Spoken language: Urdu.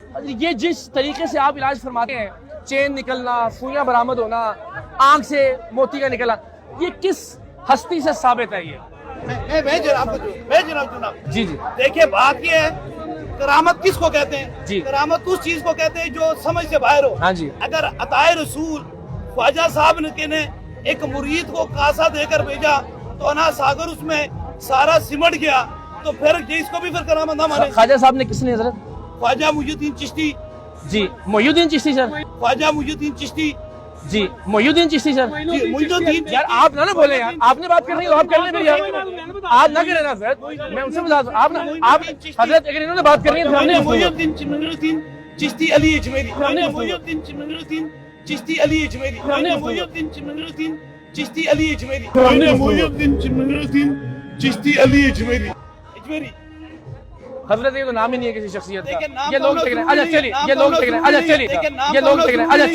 یہ جس طریقے سے آپ علاج فرماتے ہیں، چین نکلنا، سوئیاں برآمد ہونا، آنکھ سے موتی کا نکلنا، یہ کس ہستی سے ثابت ہے؟ یہ میں جناب جی جی دیکھیے بات یہ ہے، کرامت کس کو کہتے ہیں؟ جی کرامت اس چیز کو کہتے ہیں جو سمجھ سے باہر ہو۔ ہاں جی اگر عطائے رسول خواجہ صاحب نے ایک مرید کو کاسا دے کر بھیجا تو انا ساگر اس میں سارا سمٹ گیا، تو پھر اس کو بھی پھر کرامت نہ مانے۔ خواجہ صاحب نے کس نے حضرت؟ خواجہ محی الدین چشتی، جی محی الدین چشتی سر، خواجہ محی الدین چشتی، جی محی الدین چشتی سر۔ جی محی الدین یار آپ نہ بولیں یار، آپ نے بات کرنی ہے تو آپ کر لیں پھر یار، آپ نہ کریں نا حضرت، میں ان سے بتا دوں آپ حضرت اگر انہوں نے بات کرنی ہے تو ہم نے محی الدین چشتی علی اجمیری، محی الدین چشتی علی اجمیری، محی الدین چشتی علی اجمیری، محی الدین چشتی علی اجمیری، اجمیری۔ حضرت یہ تو نام ہی نہیں ہے کسی شخصیت کا، دیکھیں نام یہ لوگ تو ٹک رہے ہیں، ضروری اچھا ہے، چلیے نام یہ تو لوگ ٹک رہے ہیں، اچھا ضروری ہے، چلیے دیکھیں نام یہ تو لوگ ٹک رہے ہیں، اچھا ضروری ہے۔ چلیے